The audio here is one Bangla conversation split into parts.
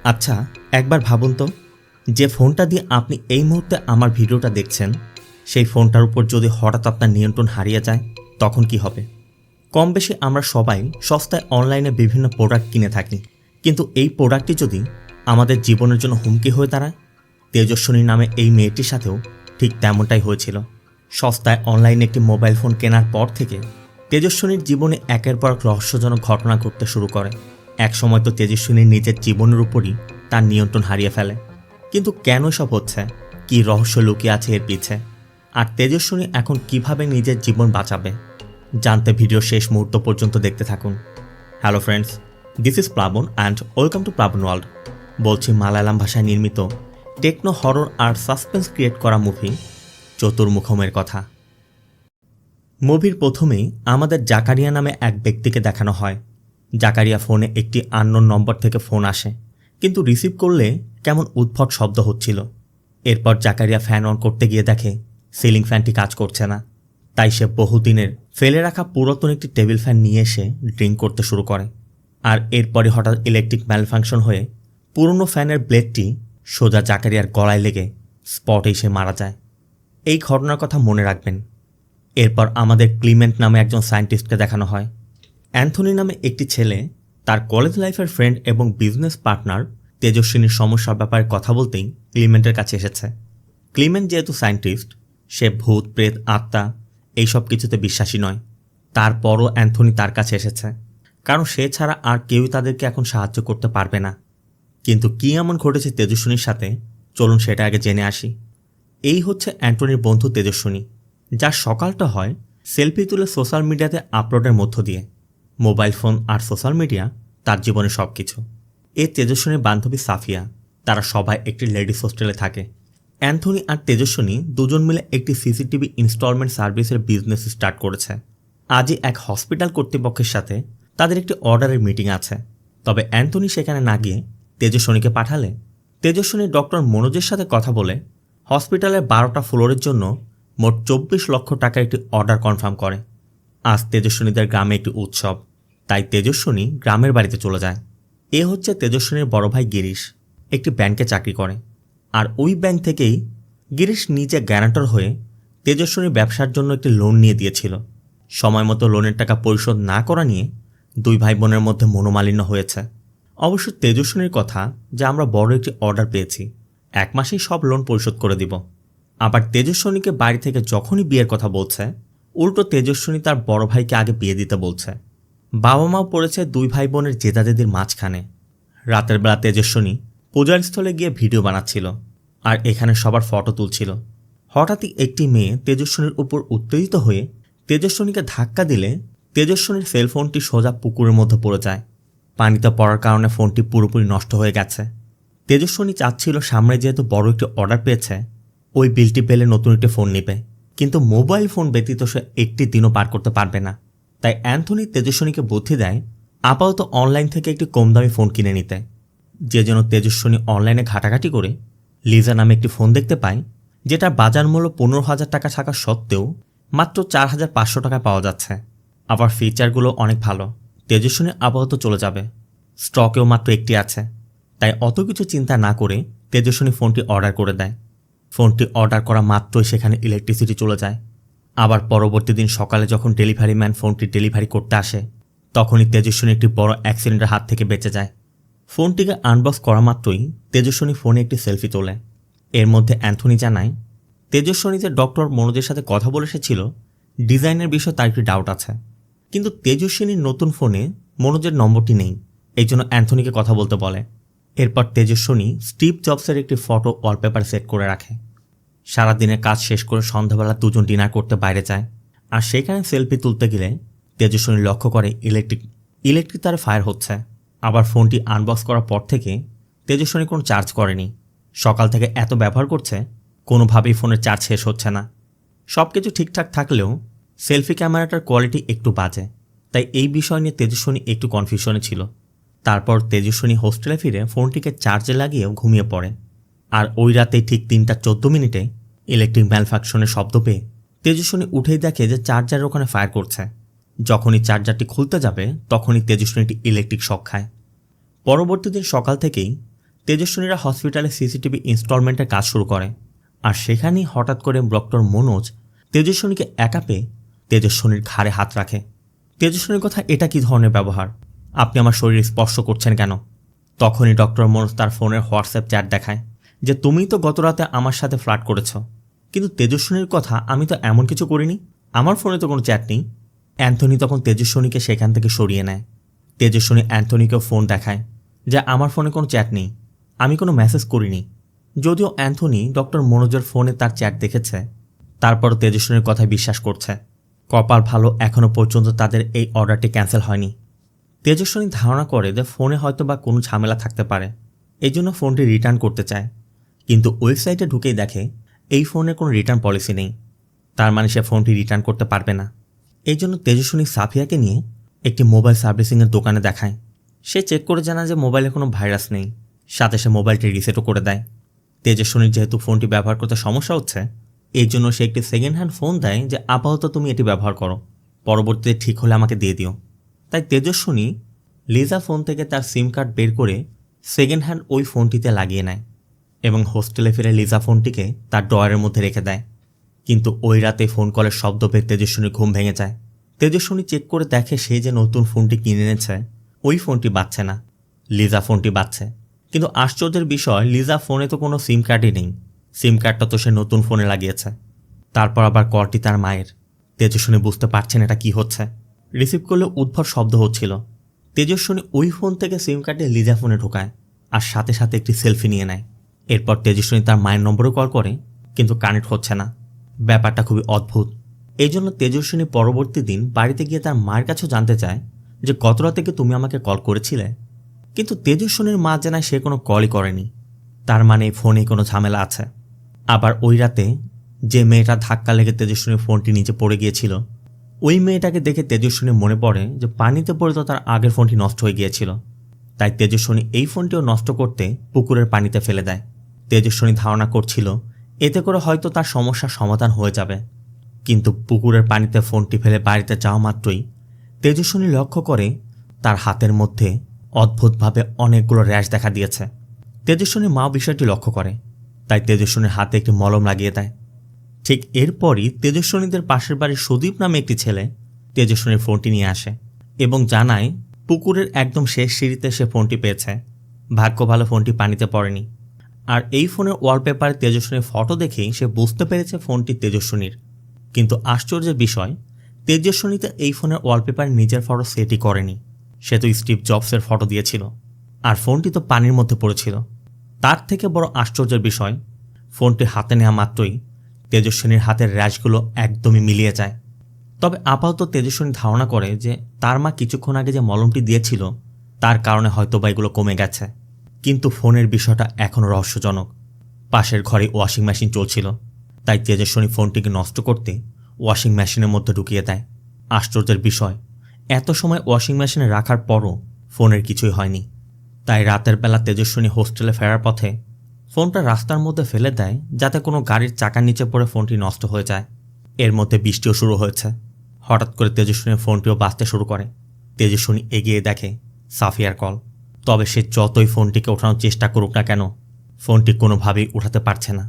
আচ্ছা, একবার ভাবুন তো, যে ফোনটা দিয়ে আপনি এই মুহূর্তে আমার ভিডিওটা দেখছেন, সেই ফোনটার উপর যদি হঠাৎ আপনার নিয়ন্ত্রণ হারিয়ে যায়, তখন কি হবে? কম বেশি আমরা সবাই সস্তায় অনলাইনে বিভিন্ন প্রোডাক্ট কিনে থাকি, কিন্তু এই প্রোডাক্টটি যদি আমাদের জীবনের জন্য হুমকি হয়ে দাঁড়ায়? তেজস্বিনী নামে এই মেয়েটির সাথেও ঠিক তেমনটাই হয়েছিল। সস্তায় অনলাইনে একটি মোবাইল ফোন কেনার পর থেকে তেজস্বিনীর জীবনে একের পর এক রহস্যজনক ঘটনা ঘটতে শুরু করে। একসময় তো তেজস্বিনী নিজের জীবনের উপরই তার নিয়ন্ত্রণ হারিয়ে ফেলে। কিন্তু কেন সব হচ্ছে? কি রহস্য লুকিয়ে আছে এর পিছে? আর তেজস্বিনী এখন কিভাবে নিজের জীবন বাঁচাবে? জানতে ভিডিও শেষ মুহূর্ত পর্যন্ত দেখতে থাকুন। হ্যালো ফ্রেন্ডস, দিস ইজ প্লাবন অ্যান্ড ওয়েলকাম টু প্লাবন ওয়ার্ল্ড। বলছি মালায়ালাম ভাষায় নির্মিত টেকনো হরর আর সাসপেন্স ক্রিয়েট করা মুভি চতুর্মুখমের কথা। মুভির প্রথমেই আমাদের জাকারিয়া নামে এক ব্যক্তিকে দেখানো হয়। জাকারিয়া ফোনে একটি আননোন নম্বর থেকে ফোন আসে, কিন্তু রিসিভ করলে কেমন উদ্ভট শব্দ হচ্ছিল। এরপর জাকারিয়া ফ্যান অন করতে গিয়ে দেখে সিলিং ফ্যানটি কাজ করছে না। তাই সে বহুদিনের ফেলে রাখা পুরাতন একটি টেবিল ফ্যান নিয়ে এসে ড্রিঙ্ক করতে শুরু করে। আর এরপরে হঠাৎ ইলেকট্রিক ম্যালফাংশন হয়ে পুরনো ফ্যানের ব্লেডটি সোজা জাকারিয়ার গলায় লেগে স্পটেই সে মারা যায়। এই ঘটনার কথা মনে রাখবেন। এরপর আমাদের ক্লিমেন্ট নামে একজন সায়েন্টিস্টকে দেখানো হয়। অ্যান্থনি নামে একটি ছেলে তার কলেজ লাইফের ফ্রেন্ড এবং বিজনেস পার্টনার তেজস্বিনীর সমস্যার ব্যাপারে কথা বলতেই ক্লিমেন্টের কাছে এসেছে। ক্লিমেন্ট যেহেতু সায়েন্টিস্ট, সে ভূত প্রেত আত্মা এইসব কিছুতে বিশ্বাসী নয়। তারপরও অ্যান্থনি তার কাছে এসেছে, কারণ সে ছাড়া আর কেউই তাদেরকে এখন সাহায্য করতে পারবে না। কিন্তু কী এমন ঘটেছে তেজস্বিনীর সাথে, চলুন সেটা আগে জেনে আসি। এই হচ্ছে অ্যান্টনির বন্ধু তেজস্বিনী, যার সকালটা হয় সেলফি তুলে সোশ্যাল মিডিয়াতে আপলোডের মধ্য দিয়ে। মোবাইল ফোন আর সোশ্যাল মিডিয়া তার জীবনে সব কিছু। এ তেজস্বিনীর বান্ধবী সাফিয়া, তারা সবাই একটি লেডিস হোস্টেলে থাকে। অ্যান্থনি আর তেজস্বিনী দুজন মিলে একটি সিসিটিভি ইনস্টলমেন্ট সার্ভিসের বিজনেস স্টার্ট করেছে। আজই এক হসপিটাল কর্তৃপক্ষের সাথে তাদের একটি অর্ডারের মিটিং আছে। তবে অ্যান্থনি সেখানে না গিয়ে তেজস্বিনীকে পাঠালে তেজস্বিনী ডক্টর মনোজের সাথে কথা বলে হসপিটালের 12টা ফ্লোরের জন্য মোট 24 লক্ষ টাকার একটি অর্ডার কনফার্ম করে। আজ তেজস্বিনীদের গ্রামে একটি উৎসব, তাই তেজস্বিনী গ্রামের বাড়িতে চলে যায়। এ হচ্ছে তেজস্বিনীর বড় ভাই গিরিশ, একটি ব্যাংকে চাকরি করে। আর ওই ব্যাংক থেকেই গিরিশ নিজে গ্যারান্টর হয়ে তেজস্বিনীর ব্যবসার জন্য একটি লোন নিয়ে দিয়েছিল। সময় মতো লোনের টাকা পরিশোধ না করা নিয়ে দুই ভাই বোনের মধ্যে মনোমালিন্য হয়েছে। অবশ্য তেজস্বিনীর কথা যে আমরা বড় একটি অর্ডার পেয়েছি, 1 মাসেই সব লোন পরিশোধ করে দিব। আবার তেজস্বিনীকে বাড়ি থেকে যখনই বিয়ের কথা বলছে, উল্টো তেজস্বিনী তার বড় ভাইকে আগে বিয়ে দিতে বলছে। বাবা মাও পড়েছে দুই ভাই বোনের জেদাজেদির মাঝখানে। রাতের বেলা তেজস্বিনী পূজার স্থলে গিয়ে ভিডিও বানাচ্ছিল আর এখানে সবার ফটো তুলছিল। হঠাৎই একটি মেয়ে তেজস্বিনীর উপর উত্তেজিত হয়ে তেজস্বিনীকে ধাক্কা দিলে তেজস্বিনীর সেলফোনটি সোজা পুকুরের মধ্যে পড়ে যায়। পানিতে পড়ার কারণে ফোনটি পুরোপুরি নষ্ট হয়ে গেছে। তেজস্বিনী চাচ্ছিল সামনে যেহেতু বড় একটি অর্ডার পেয়েছে, ওই বিলটি পেলে নতুন একটি ফোন নেবে, কিন্তু মোবাইল ফোন ব্যতীত সে একটি দিনও পার করতে পারবে না। তাই অ্যান্থনি তেজস্বিনীকে বুদ্ধি দেয় আপাতত অনলাইন থেকে একটি কম দামি ফোন কিনে নিতে। যে জন্য তেজস্বিনী অনলাইনে ঘাটাঘাটি করে লিজা নামে একটি ফোন দেখতে পায়, যেটার বাজার মূল্য 15,000 টাকা থাকা সত্ত্বেও মাত্র 4,500 টাকায় পাওয়া যাচ্ছে। আবার ফিচারগুলো অনেক ভালো। তেজস্বিনী আপাতত চলে যাবে, স্টকেও মাত্র একটি আছে। তাই অত কিছু চিন্তা না করে তেজস্বিনী ফোনটি অর্ডার করে দেয়। ফোনটি অর্ডার করা মাত্রই সেখানে ইলেকট্রিসিটি চলে যায়। আবার পরবর্তী দিন সকালে যখন ডেলিভারি ম্যান ফোনটি ডেলিভারি করতে আসে, তখনই তেজস্বিনী একটি বড় অ্যাক্সিডেন্টের হাত থেকে বেঁচে যায়। ফোনটিকে আনবক্স করা মাত্রই তেজস্বিনী ফোনে একটি সেলফি তোলে। এর মধ্যে অ্যান্থনি জানায় তেজস্বিনী যে ডক্টর মনোজের সাথে কথা বলে এসেছিল, ডিজাইনের বিষয়ে তার একটি ডাউট আছে। কিন্তু তেজস্বিনীর নতুন ফোনে মনোজের নম্বরটি নেই, এই জন্য অ্যান্থনিকে কথা বলতে বলে। এরপর তেজস্বিনী স্টিভ জবসের একটি ফটো ওয়ালপেপার সেট করে রাখে। সারাদিনের কাজ শেষ করে সন্ধ্যাবেলা দুজন ডিনার করতে বাইরে যায়। আর সেখানে সেলফি তুলতে গেলে তেজস্বিনী লক্ষ্য করে ইলেকট্রিক তারে ফায়ার হচ্ছে। আবার ফোনটি আনবক্স করার পর থেকে তেজস্বিনী কোনো চার্জ করেনি। সকাল থেকে এত ব্যবহার করছে, কোনোভাবেই ফোনের চার্জ শেষ হচ্ছে না। সব কিছু ঠিকঠাক থাকলেও সেলফি ক্যামেরাটার কোয়ালিটি একটু বাজে। তাই এই বিষয় নিয়ে তেজস্বিনী একটু কনফিউশনে ছিল। তারপর তেজস্বিনী হোস্টেলে ফিরে ফোনটিকে চার্জে লাগিয়েও ঘুমিয়ে পড়ে। আর ওই রাতেই ঠিক 3:14 ইলেকট্রিক ম্যালফাংশনের শব্দ পেয়ে তেজস্বিনী উঠেই দেখে যে চার্জারের ওখানে ফায়ার করছে। যখনই চার্জারটি খুলতে যাবে তখনই তেজস্বিনীটি ইলেকট্রিক শক খায়। পরবর্তী দিন সকাল থেকেই তেজস্বিনীরা হসপিটালে সিসিটিভি ইনস্টলমেন্টের কাজ শুরু করে, আর সেখানেই হঠাৎ করে ডক্টর মনোজ তেজস্বিনীকে একা পেয়ে তেজস্বিনীর ঘাড়ে হাত রাখে। তেজস্বিনীর কথা, এটা কি ধরনের ব্যবহার? আপনি আমার শরীর স্পর্শ করছেন কেন? তখনই ডক্টর মনোজ তার ফোনের হোয়াটসঅ্যাপ চ্যাট দেখায় যে তুমিই তো গতরাতে আমার সাথে ফ্লার্ট করেছ। কিন্তু তেজস্বিনীর কথা, আমি তো এমন কিছু করিনি, আমার ফোনে তো কোনো চ্যাট নেই। অ্যান্থনি তখন তেজস্বিনীকে সেখান থেকে সরিয়ে নেয়। তেজস্বিনী অ্যান্থনিকেও ফোন দেখায় যে আমার ফোনে কোনো চ্যাট নেই, আমি কোনো মেসেজ করিনি। যদিও অ্যান্থনি ডক্টর মনোজের ফোনে তার চ্যাট দেখেছে, তারপরও তেজস্বিনীর কথায় বিশ্বাস করছে। কপাল ভালো, এখনও পর্যন্ত তাদের এই অর্ডারটি ক্যান্সেল হয়নি। তেজস্বিনী ধারণা করে যে ফোনে হয়তো বা কোনো ঝামেলা থাকতে পারে, এই জন্য ফোনটি রিটার্ন করতে চায়। কিন্তু ওয়েবসাইটে ঢুকেই দেখে এই ফোনের কোনো রিটার্ন পলিসি নেই, তার মানে সে ফোনটি রিটার্ন করতে পারবে না। এই জন্য তেজস্বিনী সাফিয়াকে নিয়ে একটি মোবাইল সার্ভিসিংয়ের দোকানে দেখায়। সে চেক করে জানায় যে মোবাইলে কোনো ভাইরাস নেই, সাথে সে মোবাইলটি রিসেটও করে দেয়। তেজস্বিনীর যেহেতু ফোনটি ব্যবহার করতে সমস্যা হচ্ছে, এই জন্য সে একটি সেকেন্ড হ্যান্ড ফোন দেয় যে আপাতত তুমি এটি ব্যবহার করো, পরবর্তীতে ঠিক হলে আমাকে দিয়ে দিও। তাই তেজস্বিনী লিজা ফোন থেকে তার সিম কার্ড বের করে সেকেন্ড হ্যান্ড ওই ফোনটিতে লাগিয়ে নেয় এবং হোস্টেলে ফিরে লিজা ফোনটিকে তার ড্রয়ারের মধ্যে রেখে দেয়। কিন্তু ওই রাতে ফোন কলের শব্দ পেয়ে তেজস্বিনীর ঘুম ভেঙে যায়। তেজস্বিনী চেক করে দেখে সে যে নতুন ফোনটি কিনে এনেছে ওই ফোনটি বাজছে না, লিজা ফোনটি বাজছে। কিন্তু আশ্চর্যের বিষয়, লিজা ফোনে তো কোনো সিম কার্ডই নেই, সিম কার্ডটা তো সে নতুন ফোনে লাগিয়েছে। তারপর আবার কলটি তার মায়ের। তেজস্বিনী বুঝতে পারছেন এটা কি হচ্ছে। রিসিভ করলে উদ্ভট শব্দ হচ্ছিল। তেজস্বিনী ওই ফোন থেকে সিম কার্ডে লিজা ফোনে ঢোকায় আর সাথে সাথে একটি সেলফি নিয়ে নেয়। এরপর তেজস্বিনী তার মায়ের নম্বরে কল করে, কিন্তু কানেক্ট হচ্ছে না। ব্যাপারটা খুবই অদ্ভুত। এই জন্য তেজস্বিনী পরবর্তী দিন বাড়িতে গিয়ে তার মায়ের কাছেও জানতে চায় যে গত রাতে থেকে তুমি আমাকে কল করেছিলে। কিন্তু তেজস্বিনীর মা জানায় সে কোনো কলই করেনি, তার মানে ফোনে কোনো ঝামেলা আছে। আবার ওই রাতে যে মেয়েটা ধাক্কা লেগে তেজস্বিনীর ফোনটি নিচে পড়ে গিয়েছিল, ওই মেয়েটাকে দেখে তেজস্বিনী মনে পড়ে যে পানিতে পড়ে তো তার আগের ফোনটি নষ্ট হয়ে গিয়েছিল। তাই তেজস্বিনী এই ফোনটিও নষ্ট করতে পুকুরের পানিতে ফেলে দেয়। তেজস্বিনী ধারণা করছিল এতে করে হয়তো তার সমস্যার সমাধান হয়ে যাবে। কিন্তু পুকুরের পানিতে ফোনটি ফেলে বাড়িতে যাওয়া মাত্রই তেজস্বিনী লক্ষ্য করে তার হাতের মধ্যে অদ্ভুতভাবে অনেকগুলো র্যাশ দেখা দিয়েছে। তেজস্বিনীর মা বিষয়টি লক্ষ্য করে, তাই তেজস্বিনীর হাতে একটি মলম লাগিয়ে দেয়। ঠিক এরপরই তেজস্বিনীদের পাশের বাড়ির সুদীপ নামে একটি ছেলে তেজস্বিনীর ফোনটি নিয়ে আসে এবং জানায় পুকুরের একদম শেষ সিঁড়িতে সে ফোনটি পেয়েছে। ভাগ্য ভালো ফোনটি পানিতে পড়েনি। আর এই ফোনের ওয়ালপেপারে তেজস্বিনীর ফটো দেখেই সে বুঝতে পেরেছে ফোনটি তেজস্বিনীর। কিন্তু আশ্চর্যের বিষয়, তেজস্বিনীতে এই ফোনের ওয়ালপেপারে নিজের ফটো সেটই করেনি। সে তো স্টিভ জবসের ফটো দিয়েছিল, আর ফোনটি তো পানির মধ্যে পড়েছিল। তার থেকে বড় আশ্চর্যের বিষয়, ফোনটি হাতে নেওয়া মাত্রই তেজস্বিনীর হাতের র্যাশগুলো একদমই মিলিয়ে যায়। তবে আপাতত তেজস্বিনী ধারণা করে যে তার মা কিছুক্ষণ আগে যে মলমটি দিয়েছিল তার কারণে হয়তোবা এগুলো কমে গেছে। কিন্তু ফোনের বিষয়টা এখনও রহস্যজনক। পাশের ঘরে ওয়াশিং মেশিন চলছিল, তাই তেজস্বিনী ফোনটিকে নষ্ট করতে ওয়াশিং মেশিনের মধ্যে ঢুকিয়ে দেয়। আশ্চর্যের বিষয়, এত সময় ওয়াশিং মেশিনে রাখার পরও ফোনের কিছুই হয়নি। তাই রাতের বেলা তেজস্বিনী হোস্টেলে ফেরার পথে ফোনটা রাস্তার মধ্যে ফেলে দেয় যাতে কোনো গাড়ির চাকার নিচে পড়ে ফোনটি নষ্ট হয়ে যায়। এর মধ্যে বৃষ্টিও শুরু হয়েছে। হঠাৎ করে তেজস্বিনীর ফোনটিও বাজতে শুরু করে। তেজস্বিনী এগিয়ে দেখে সাফিয়ার কল। তবে সে যতই ফোনটিকে ওঠানোর চেষ্টা করুক না কেন, ফোনটি কোনোভাবেই উঠাতে পারছে না।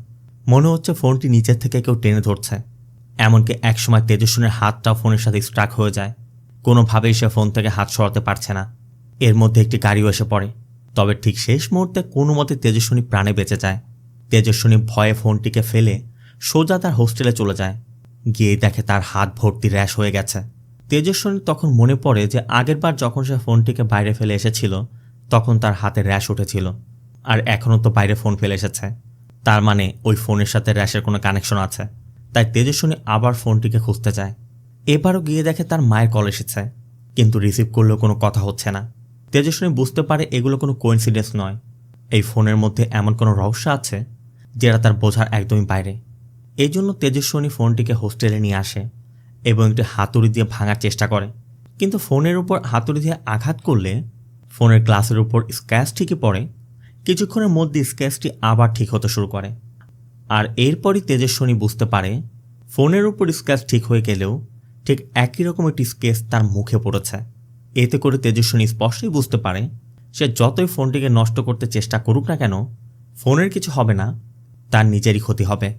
মনে হচ্ছে ফোনটি নিচের থেকে কেউ টেনে ধরছে। এমনকি একসময় তেজস্বিনীর হাতটাও ফোনের সাথে স্ট্রাক হয়ে যায়। কোনোভাবেই সে ফোন থেকে হাত সরাতে পারছে না। এর মধ্যে একটি গাড়িও এসে পড়ে। তবে ঠিক শেষ মুহূর্তে কোনো মতে তেজস্বিনী প্রাণে বেঁচে যায়। তেজস্বিনী ভয়ে ফোনটিকে ফেলে সোজা তার হোস্টেলে চলে যায়। গিয়ে দেখে তার হাত ভর্তি র্যাশ হয়ে গেছে। তেজস্বিনী তখন মনে পড়ে যে আগেরবার যখন সে ফোনটিকে বাইরে ফেলে এসেছিল তখন তার হাতে র্যাশ উঠেছিল, আর এখনও তো বাইরে ফোন ফেলে এসেছে, তার মানে ওই ফোনের সাথে র্যাশের কোনো কানেকশন আছে। তাই তেজস্বিনী আবার ফোনটিকে খুঁজতে যায়। এবারও গিয়ে দেখে তার মায়ের কল এসেছে, কিন্তু রিসিভ করলেও কোনো কথা হচ্ছে না। তেজস্বিনী বুঝতে পারে এগুলো কোনো কোইন্সিডেন্স নয়, এই ফোনের মধ্যে এমন কোনো রহস্য আছে যেটা তার বোঝার একদমই বাইরে। এই জন্য তেজস্বিনী ফোনটিকে হোস্টেলে নিয়ে আসে এবং একটি হাতুড়ি দিয়ে ভাঙার চেষ্টা করে। কিন্তু ফোনের উপর হাতুড়ি দিয়ে আঘাত করলে ফোনের গ্লাসের উপর স্ক্র্যাচ ঠিকই পড়ে। কিছুক্ষণের মধ্যে স্ক্র্যাচটি আবার ঠিক হতে শুরু করে। আর এরপরই তেজস্বিনী বুঝতে পারে ফোনের উপর স্ক্র্যাচ ঠিক হয়ে গেলেও ঠিক একই রকম একটি স্কেচ তার মুখে পড়েছে। এতে করে তেজস্বিনী স্পষ্টই বুঝতে পারে সে যতই ফোনটিকে নষ্ট করতে চেষ্টা করুক না কেন, ফোনের কিছু হবে না, তার নিজেরই ক্ষতি হবে।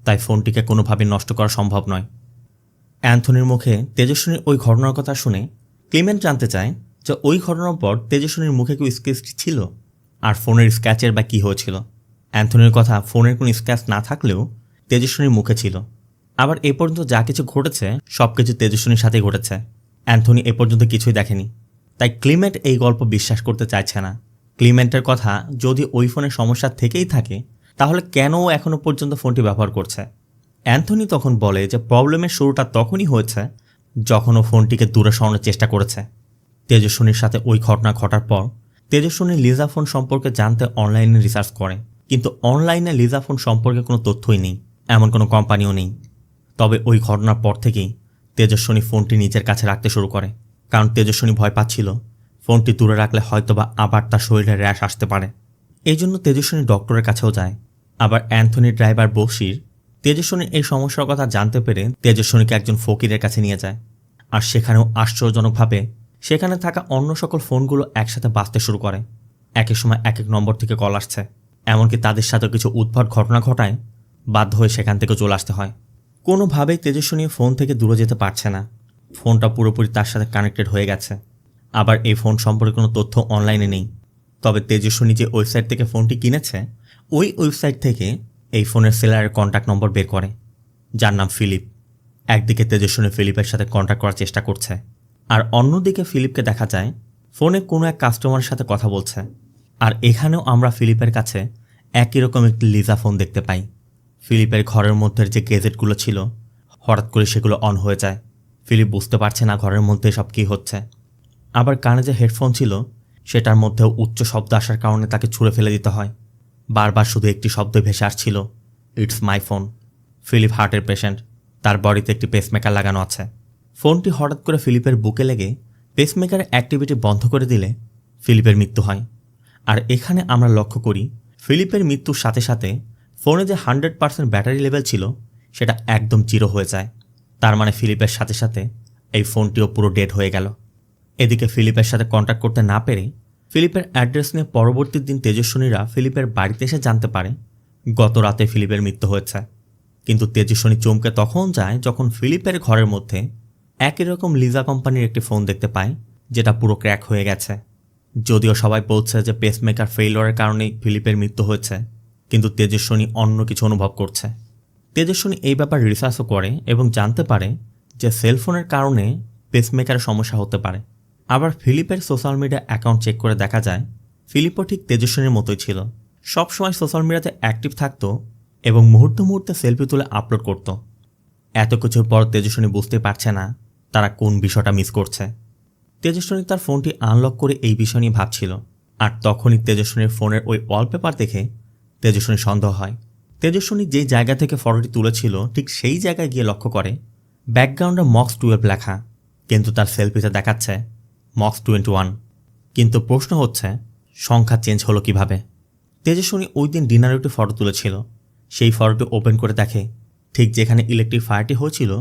তাই ফোনটিকে কোনোভাবে নষ্ট করা সম্ভব নয়। অ্যান্থনির মুখে তেজস্বিনীর ওই ঘটনার কথা শুনে ক্লিমেন্ট জানতে চায় যে ওই ঘটনার পর তেজস্বিনীর মুখে কি স্কেচটি ছিল, আর ফোনের স্ক্র্যাচের বা কী হয়েছিল। অ্যান্থনির কথা, ফোনের কোনো স্ক্র্যাচ না থাকলেও তেজস্বিনীর মুখে ছিল। আবার এ পর্যন্ত যা কিছু ঘটেছে সব কিছু তেজস্বিনীর সাথেই ঘটেছে। অ্যান্থনি এ পর্যন্ত কিছুই দেখেনি। তাই ক্লিমেন্ট এই গল্প বিশ্বাস করতে চাইছে না। ক্লিমেন্টের কথা, যদি ওই ফোনের সমস্যা থেকেই থাকে তাহলে কেন ও এখনও পর্যন্ত ফোনটি ব্যবহার করছে। অ্যান্থনি তখন বলে যে প্রবলেমের শুরুটা তখনই হয়েছে যখন ও ফোনটিকে দূরে সরানোর চেষ্টা করেছে। তেজস্বিনীর সাথে ওই ঘটনা ঘটার পর তেজস্বিনী লিজা ফোন সম্পর্কে জানতে অনলাইনে রিসার্চ করে, কিন্তু অনলাইনে লিজা ফোন সম্পর্কে কোনো তথ্যই নেই, এমন কোনো কোম্পানিও নেই। তবে ওই ঘটনার পর থেকেই তেজস্বিনী ফোনটি নিজের কাছে রাখতে শুরু করে, কারণ তেজস্বিনী ভয় পাচ্ছিল ফোনটি দূরে রাখলে হয়তোবা আবার তার শরীরে র্যাশ আসতে পারে। এই জন্য তেজস্বিনী ডক্টরের কাছেও যায়। আবার অ্যান্থনির ড্রাইভার বশির তেজস্বিনীর এই সমস্যার কথা জানতে পেরে তেজস্বিনীকে একজন ফকিরের কাছে নিয়ে যায়। আর সেখানেও আশ্চর্যজনকভাবে সেখানে থাকা অন্য সকল ফোনগুলো একসাথে বাজতে শুরু করে। একই সময় এক এক নম্বর থেকে কল আসছে। এমনকি তাদের সাথে কিছু উদ্ভট ঘটনা ঘটায় বাধ্য হয়ে সেখান থেকে চলে আসতে হয়। কোনোভাবেই তেজস্বিনী ফোন থেকে দূরে যেতে পারছে না। ফোনটা পুরোপুরি তার সাথে কানেক্টেড হয়ে গেছে। আবার এই ফোন সম্পর্কে কোনো তথ্য অনলাইনে নেই। তবে তেজস্বিনী যে ওয়েবসাইট থেকে ফোনটি কিনেছে, ওই ওয়েবসাইট থেকে এই ফোনের সেলারের কন্ট্যাক্ট নম্বর বের করে, যার নাম ফিলিপ। একদিকে তেজস্বিনী ফিলিপের সাথে কন্ট্যাক্ট করার চেষ্টা করছে, আর অন্যদিকে ফিলিপকে দেখা যায় ফোনে কোনো এক কাস্টমারের সাথে কথা বলছে। আর এখানেও আমরা ফিলিপের কাছে একই রকম একটি লিজা ফোন দেখতে পাই। ফিলিপের ঘরের মধ্যে যে গেজেটগুলো ছিল হঠাৎ করে সেগুলো অন হয়ে যায়। ফিলিপ বুঝতে পারছে না ঘরের মধ্যে সব কী হচ্ছে। আবার কানে যে হেডফোন ছিল সেটার মধ্যেও উচ্চ শব্দ আসার কারণে তাকে ছুঁড়ে ফেলে দিতে হয়। বারবার শুধু একটি শব্দ ভেসে আসছিল, ইটস মাই ফোন। ফিলিপ হার্টের পেশেন্ট, তার বডিতে একটি পেসমেকার লাগানো আছে। ফোনটি হঠাৎ করে ফিলিপের বুকে লেগে পেসমেকারের অ্যাক্টিভিটি বন্ধ করে দিলে ফিলিপের মৃত্যু হয়। আর এখানে আমরা লক্ষ্য করি ফিলিপের মৃত্যুর সাথে সাথে ফোনে যে 100% ব্যাটারি লেভেল ছিল সেটা একদম জিরো হয়ে যায়। তার মানে ফিলিপের সাথে সাথে এই ফোনটিও পুরো ডেড হয়ে গেল। এদিকে ফিলিপের সাথে কন্ট্যাক্ট করতে না পেরে ফিলিপের অ্যাড্রেস নিয়ে পরবর্তী দিন তেজস্বিনীরা ফিলিপের বাড়িতে এসে জানতে পারে গত রাতে ফিলিপের মৃত্যু হয়েছে। কিন্তু তেজস্বিনী চমকে তখন যায় যখন ফিলিপের ঘরের মধ্যে একই রকম লিজা কোম্পানির একটি ফোন দেখতে পায়, যেটা পুরো ক্র্যাক হয়ে গেছে। যদিও সবাই বলছে যে পেসমেকার ফেইলরের কারণেই ফিলিপের মৃত্যু হয়েছে, কিন্তু তেজস্বিনী অন্য কিছু অনুভব করছে। তেজস্বিনী এই ব্যাপারে রিসার্চও করে এবং জানতে পারে যে সেলফোনের কারণে পেসমেকারের সমস্যা হতে পারে। আবার ফিলিপের সোশ্যাল মিডিয়া অ্যাকাউন্ট চেক করে দেখা যায় ফিলিপও ঠিক তেজস্বিনীর মতোই ছিল। সবসময় সোশ্যাল মিডিয়াতে অ্যাক্টিভ থাকতো এবং মুহূর্তে মুহূর্তে সেলফি তুলে আপলোড করত। এত কিছুর পর তেজস্বিনী বুঝতে পারছে না তারা কোন বিষয়টা মিস করছে। তেজস্বিনী তার ফোনটি আনলক করে এই বিষয় নিয়ে ভাবছিল, আর তখনই তেজস্বিনীর ফোনের ওই ওয়ালপেপার দেখে তেজস্বিনীর সন্দেহ হয়। তেজস্বিনী যে জায়গা থেকে ফটোটি তুলেছিল ঠিক সেই জায়গায় গিয়ে লক্ষ্য করে ব্যাকগ্রাউন্ডে মক্স 12 লেখা, কিন্তু তার সেলফিতে দেখাচ্ছে মক্স 21। কিন্তু প্রশ্ন হচ্ছে সংখ্যা চেঞ্জ হলো কিভাবে। তেজস্বিনী ওই দিন ডিনারে একটি ফটো তুলেছিল, সেই ফটোটি ওপেন করে দেখে ঠিক যেখানে ইলেকট্রিক ফায়ারটি হয়েছিল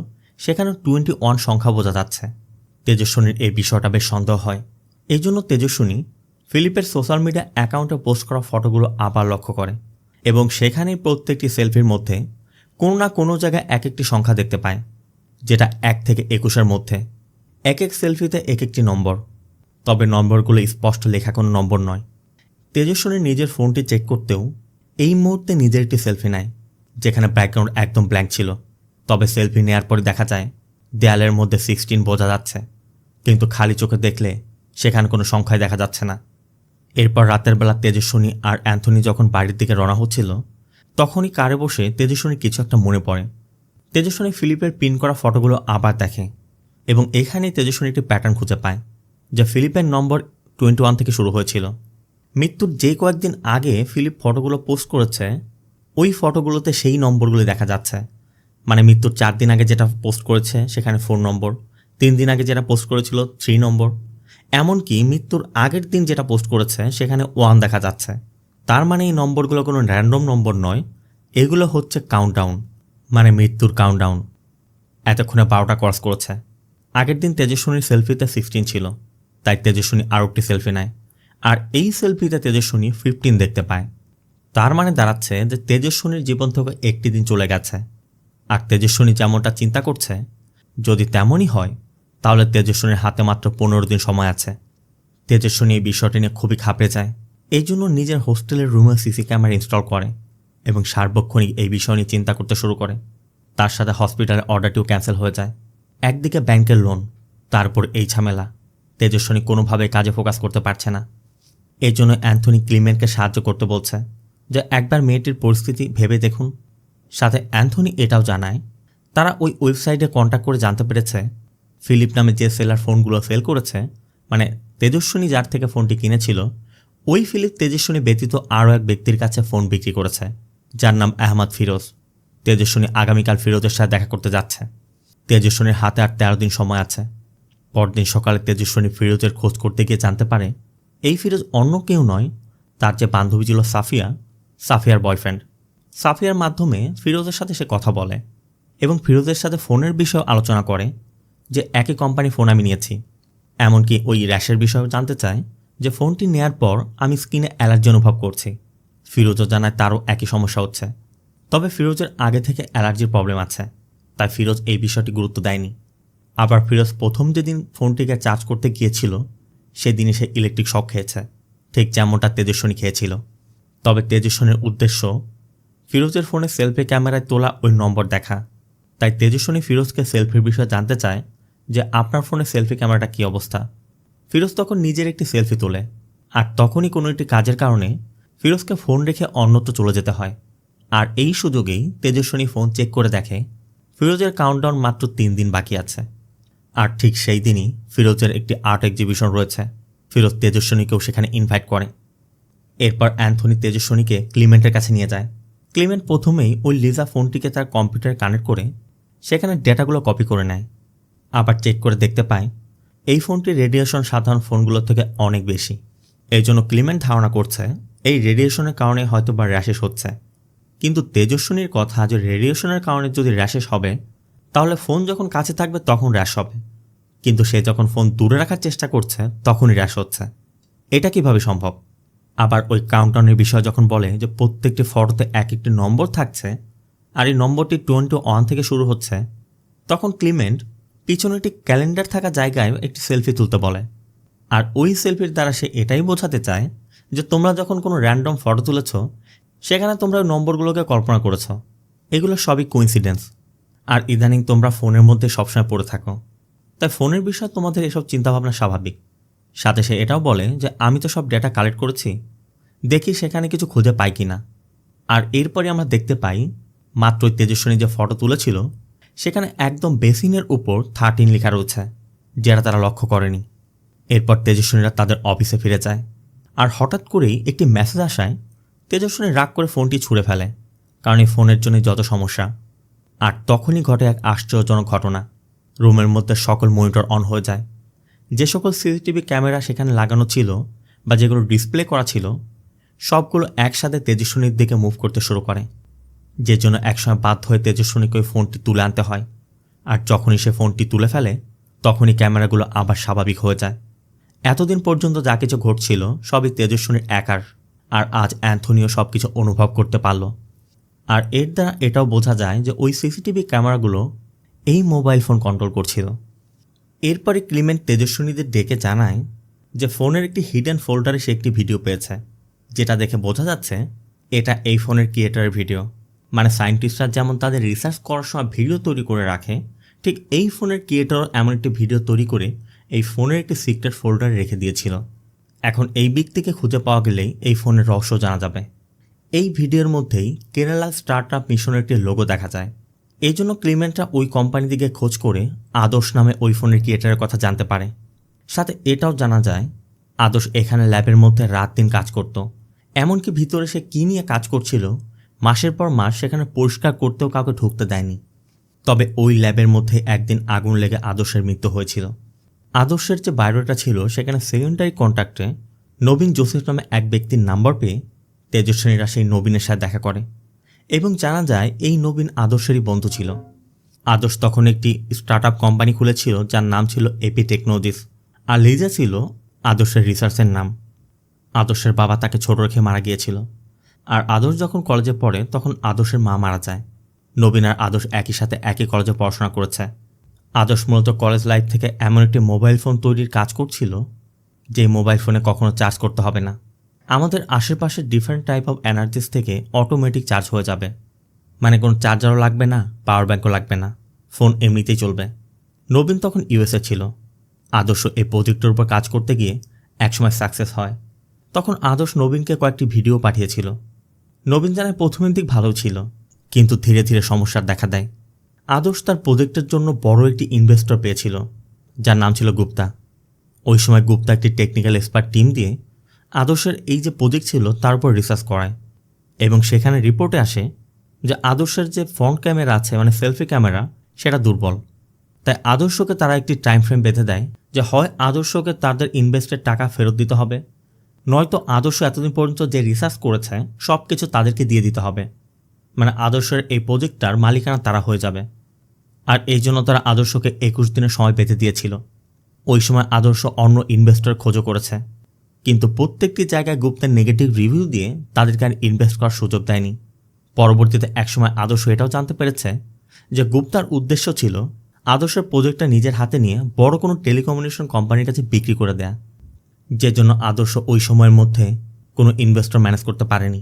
সেখানে 21 সংখ্যা বোঝা যাচ্ছে। তেজস্বিনীর এই বিষয়টা বেশ সন্দেহ হয়। এই জন্য তেজস্বিনী ফিলিপের সোশ্যাল মিডিয়া অ্যাকাউন্টে পোস্ট করা ফটোগুলো আবার লক্ষ্য করে এবং সেখানেই প্রত্যেকটি সেলফির মধ্যে কোনো না কোনো জায়গায় এক একটি সংখ্যা দেখতে পায়, যেটা 1 থেকে 21-এর মধ্যে। এক এক সেলফিতে এক একটি নম্বর, তবে নম্বরগুলো স্পষ্ট লেখা কোনো নম্বর নয়। তেজস্বিনী নিজের ফোনটি চেক করতেও এই মুহূর্তে নিজের একটি সেলফি নেয় যেখানে ব্যাকগ্রাউন্ড একদম ব্ল্যাঙ্ক ছিল। তবে সেলফি নেওয়ার পরে দেখা যায় দেয়ালের মধ্যে 16 বোঝা যাচ্ছে, কিন্তু খালি চোখে দেখলে সেখানে কোনো সংখ্যাই দেখা যাচ্ছে না। এরপর রাতের বেলা তেজস্বিনী আর অ্যান্থনি যখন বাড়ির দিকে রওনা হচ্ছিল তখনই কারে বসে তেজস্বিনী কিছু একটা মনে পড়ে। তেজস্বিনী ফিলিপের পিন করা ফটোগুলো আবার দেখে এবং এখানেই তেজস্বিনী একটি প্যাটার্ন খুঁজে পায়, যা ফিলিপের নম্বর 21 থেকে শুরু হয়েছিল। মৃত্যুর যে কয়েকদিন আগে ফিলিপ ফটোগুলো পোস্ট করেছে ওই ফটোগুলোতে সেই নম্বরগুলো দেখা যাচ্ছে। মানে মৃত্যুর 4 দিন আগে যেটা পোস্ট করেছে সেখানে 4 নম্বর, 3 দিন আগে যেটা পোস্ট করেছিল 3 নম্বর, এমনকি মৃত্যুর আগের দিন যেটা পোস্ট করেছে সেখানে 1 দেখা যাচ্ছে। তার মানে এই নম্বরগুলো কোনো র্যান্ডম নম্বর নয়, এগুলো হচ্ছে কাউন্টডাউন, মানে মৃত্যুর কাউন্টডাউন। এতক্ষণে 12টা ক্রস করেছে। আগের দিন তেজস্বিনীর সেলফিতে 16 ছিল, তাই তেজস্বিনী আরও একটি সেলফি নেয় আর এই সেলফিতে তেজস্বিনী 15 দেখতে পায়। তার মানে দাঁড়াচ্ছে যে তেজস্বিনীর জীবন থেকে একটি দিন চলে গেছে। আর তেজস্বিনী যেমনটা চিন্তা করছে, যদি তেমনই হয় তাহলে তেজস্বিনীর হাতে মাত্র 15 দিন সময় আছে। তেজস্বিনী এই বিষয়টি নিয়ে খুবই খাপড়ে যায়। এই জন্য নিজের হোস্টেলের রুমে সিসি ক্যামেরা ইনস্টল করে এবং সার্বক্ষণিক এই বিষয় নিয়ে চিন্তা করতে শুরু করে। তার সাথে হসপিটালের অর্ডারটিও ক্যান্সেল হয়ে যায়। একদিকে ব্যাংকের লোন, তারপর এই ঝামেলা। তেজস্বিনী কোনোভাবে কাজে ফোকাস করতে পারছে না। এই জন্য অ্যান্থনি ক্লিমেন্টকে সাহায্য করতে বলছে যে একবার মেয়েটির পরিস্থিতি ভেবে দেখুন। সাথে অ্যান্থনি এটাও জানায় তারা ওই ওয়েবসাইটে কন্ট্যাক্ট করে জানতে পেরেছে ফিলিপ নামে যে সেলার ফোনগুলো সেল করেছে, মানে তেজস্বিনী যার থেকে ফোনটি কিনেছিল, ওই ফিলিপ তেজস্বিনী ব্যতীত আরও এক ব্যক্তির কাছে ফোন বিক্রি করেছে যার নাম আহমদ ফিরোজ। তেজস্বিনী আগামীকাল ফিরোজের সাথে দেখা করতে যাচ্ছে। তেজস্বিনীর হাতে আর 13 দিন সময় আছে। পরদিন সকালে তেজস্বিনী ফিরোজের খোঁজ করতে গিয়ে জানতে পারে এই ফিরোজ অন্য কেউ নয়, তার যে বান্ধবী ছিল সাফিয়া, সাফিয়ার বয়ফ্রেন্ড। সাফিয়ার মাধ্যমে ফিরোজের সাথে সে কথা বলে এবং ফিরোজের সাথে ফোনের বিষয়ে আলোচনা করে যে একই কোম্পানি ফোন আমি নিয়েছি। এমনকি ওই র্যাশের বিষয়েও জানতে চায় যে ফোনটি নেয়ার পর আমি স্কিনে অ্যালার্জি অনুভব করছি। ফিরোজও জানায় তারও একই সমস্যা হচ্ছে, তবে ফিরোজের আগে থেকে অ্যালার্জির প্রবলেম আছে, তাই ফিরোজ এই বিষয়টি গুরুত্ব দেয়নি। আবার ফিরোজ প্রথম যেদিন ফোনটিকে চার্জ করতে গিয়েছিল সেদিনই সে ইলেকট্রিক শক খেয়েছে, ঠিক যেমনটা তেজস্বিনী খেয়েছিল। তবে তেজস্বিনীর উদ্দেশ্য ফিরোজের ফোনে সেলফি ক্যামেরায় তোলা ওই নম্বর দেখা। তাই তেজস্বিনী ফিরোজকে সেলফির বিষয়ে জানতে চায় যে আপনার ফোনে সেলফি ক্যামেরাটা কী অবস্থা। ফিরোজ তখন নিজের একটি সেলফি তোলে, আর তখনই কোনো একটি কাজের কারণে ফিরোজকে ফোন রেখে অন্যত্র চলে যেতে হয়। আর এই সুযোগেই তেজস্বিনী ফোন চেক করে দেখে ফিরোজের কাউন্টডাউন মাত্র 3 দিন বাকি আছে। আর ঠিক সেই দিনই ফিরোজের একটি আর্ট এক্সিবিশন রয়েছে। ফিরোজ তেজস্বিনীকেও সেখানে ইনভাইট করে। এরপর অ্যান্থনি তেজস্বিনীকে ক্লিমেন্টের কাছে নিয়ে যায়। ক্লিমেন্ট প্রথমেই ওই লিজা ফোনটিকে তার কম্পিউটারে কানেক্ট করে সেখানে ডেটাগুলো কপি করে নেয়। আবার চেক করে দেখতে পায় এই ফোনটির রেডিয়েশন সাধারণ ফোনগুলোর থেকে অনেক বেশি। এই জন্য ক্লিমেন্ট ধারণা করছে এই রেডিয়েশনের কারণে হয়তো বা র্যাশেস হচ্ছে। কিন্তু তেজস্বিনীর কথা যে রেডিয়েশনের কারণে যদি র্যাশেস হবে তাহলে ফোন যখন কাছে থাকবে তখন র্যাশ হবে, কিন্তু সে যখন ফোন দূরে রাখার চেষ্টা করছে তখনই র্যাশ হচ্ছে। এটা কিভাবে সম্ভব? আবার ওই কাউন্টডাউনের বিষয় যখন বলে যে প্রত্যেকটি ফটোতে এক একটি নম্বর থাকছে আর এই নম্বরটি 21 থেকে শুরু হচ্ছে, তখন ক্লিমেন্ট পিছনে একটি ক্যালেন্ডার থাকা জায়গায় একটি সেলফি তুলতে বলে। আর ওই সেলফির দ্বারা সে এটাই বোঝাতে চায় যে তোমরা যখন কোনো র্যান্ডম ফটো তুলেছ সেখানে তোমরা ওই নম্বরগুলোকে কল্পনা করেছ, এগুলো সবই কোইন্সিডেন্স। আর ইদানিং তোমরা ফোনের মধ্যে সবসময় পড়ে থাকো, তাই ফোনের বিষয়ে তোমাদের এসব চিন্তাভাবনা স্বাভাবিক। সাথে সে এটাও বলে যে আমি তো সব ডেটা কালেক্ট করেছি, দেখি সেখানে কিছু খুঁজে পাই কি না। আর এরপরে আমরা দেখতে পাই মাত্রই তেজস্বিনী যে ফটো তুলেছিল সেখানে একদম বেসিনের উপর 13 লেখা রয়েছে, যেটা তারা লক্ষ্য করেনি। এরপর তেজস্বিনীরা তাদের অফিসে ফিরে যায়। আর হঠাৎ করেই একটি মেসেজ আসায় তেজস্বিনী রাগ করে ফোনটি ছুঁড়ে ফেলে, কারণ এই ফোনের জন্য যত সমস্যা। আর তখনই ঘটে এক আশ্চর্যজনক ঘটনা। রুমের মধ্যে সকল মনিটর অন হয়ে যায়। যে সকল সিসিটিভি ক্যামেরা সেখানে লাগানো ছিল বা যেগুলো ডিসপ্লে করা ছিল সবগুলো একসাথে তেজস্বিনীর দিকে মুভ করতে শুরু করে, যে জন্য একসময় বাধ্য হয়ে তেজস্বিনীকে ওই ফোনটি তুলে আনতে হয়। আর যখনই সে ফোনটি তুলে ফেলে তখনই ক্যামেরাগুলো আবার স্বাভাবিক হয়ে যায়। এতদিন পর্যন্ত যা কিছু ঘটছিল সবই তেজস্বিনীর একার, আর আজ অ্যান্থনিও সব কিছু অনুভব করতে পারল। আর এর দ্বারা এটাও বোঝা যায় যে ওই সিসিটিভি ক্যামেরাগুলো এই মোবাইল ফোন কন্ট্রোল করছিল। এরপরে ক্লিমেন্ট তেজস্বিনীদের ডেকে জানায় যে ফোনের একটি হিডেন ফোল্ডারে সে একটি ভিডিও পেয়েছে, যেটা দেখে বোঝা যাচ্ছে এটা এই ফোনের ক্রিয়েটরের ভিডিও। মানে সায়েন্টিস্টরা যেমন তাদের রিসার্চ করার সময় ভিডিও তৈরি করে রাখে, ঠিক এই ফোনের ক্রিয়েটরও এমন একটি ভিডিও তৈরি করে এই ফোনের একটি সিক্রেট ফোল্ডারে রেখে দিয়েছিল। এখন এই ব্যক্তিকে খুঁজে পাওয়া গেলেই এই ফোনের রহস্য জানা যাবে। এই ভিডিওর মধ্যেই কেরালা স্টার্টআপ মিশনের একটি লোগো দেখা যায়। এই জন্য ক্লিমেন্টরা ওই কোম্পানি দিকে খোঁজ করে আদর্শ নামে ওই ফোনের ক্রিয়েটারের কথা জানতে পারে। সাথে এটাও জানা যায় আদর্শ এখানে ল্যাবের মধ্যে রাত দিন কাজ করত। এমনকি ভিতরে সে কী নিয়ে কাজ করছিল মাসের পর মাস সেখানে পরিষ্কার করতেও কাউকে ঢুকতে দেয়নি। তবে ওই ল্যাবের মধ্যে একদিন আগুন লেগে আদর্শের মৃত্যু হয়েছিল। আদর্শের যে বায়োডাটা ছিল সেখানে সেকেন্ডারি কন্ট্যাক্টে নবীন জোসেফ নামে এক ব্যক্তির নাম্বার পেয়ে তেজস্বিনীরা সেই নবীনের সাথে দেখা করে এবং জানা যায় এই নবীন আদর্শেরই বন্ধু ছিল। আদর্শ তখন একটি স্টার্টআপ কোম্পানি খুলেছিল যার নাম ছিল এপি টেকনোলজিস, আর লিজা ছিল আদর্শের রিসার্চের নাম। আদর্শের বাবা তাকে ছোট রেখে মারা গিয়েছিল। আর আদর্শ যখন কলেজে পড়ে তখন আদর্শের মা মারা যায়। নবীন আর আদর্শ একই সাথে একই কলেজে পড়াশোনা করেছে। আদর্শ মূলত কলেজ লাইফ থেকে এমন একটি মোবাইল ফোন তৈরির কাজ করছিল যে মোবাইল ফোনে কখনো চার্জ করতে হবে না। আমাদের আশেপাশের ডিফারেন্ট টাইপ অফ এনার্জিস থেকে অটোমেটিক চার্জ হয়ে যাবে, মানে কোনো চার্জারও লাগবে না, পাওয়ার ব্যাঙ্কও লাগবে না, ফোন এমনিতেই চলবে। নবীন তখন ইউএসএ ছিল। আদর্শ এই প্রজেক্টের উপর কাজ করতে গিয়ে একসময় সাকসেস হয়। তখন আদর্শ নবীনকে কয়েকটি ভিডিও পাঠিয়েছিল। নবীন জানায় প্রথমের দিক ভালো ছিল, কিন্তু ধীরে ধীরে সমস্যার দেখা দেয়। আদর্শ তার প্রজেক্টের জন্য বড় একটি ইনভেস্টর পেয়েছিল, যার নাম ছিল গুপ্তা। ওই সময় গুপ্তা একটি টেকনিক্যাল এক্সপার্ট টিম দিয়ে আদর্শের এই যে প্রজেক্ট ছিল তার উপর রিসার্চ করায়, এবং সেখানে রিপোর্টে আসে যে আদর্শের যে ফ্রন্ট ক্যামেরা আছে, মানে সেলফি ক্যামেরা, সেটা দুর্বল। তাই আদর্শকে তারা একটি টাইম ফ্রেম বেঁধে দেয় যে হয় আদর্শকে তাদের ইনভেস্টের টাকা ফেরত দিতে হবে, নয়তো আদর্শ এতদিন পর্যন্ত যে রিসার্চ করেছে সব কিছু তাদেরকে দিয়ে দিতে হবে। মানে আদর্শের এই প্রজেক্টটার মালিকানা তারা হয়ে যাবে। আর এই জন্য তারা আদর্শকে 21 দিনের সময় বেঁধে দিয়েছিল। ওই সময় আদর্শ অন্য ইনভেস্টর খোঁজও করেছে, কিন্তু প্রত্যেকটি জায়গায় গুপ্তের নেগেটিভ রিভিউ দিয়ে তাদেরকে আর ইনভেস্ট করার সুযোগ দেয়নি। পরবর্তীতে একসময় আদর্শ এটাও জানতে পেরেছে যে গুপ্তার উদ্দেশ্য ছিল আদর্শের প্রজেক্টটা নিজের হাতে নিয়ে বড় কোনো টেলিকমিউনিকেশন কোম্পানির কাছে বিক্রি করে দেয়া, যে জন্য আদর্শ ওই সময়ের মধ্যে কোনো ইনভেস্টর ম্যানেজ করতে পারেনি।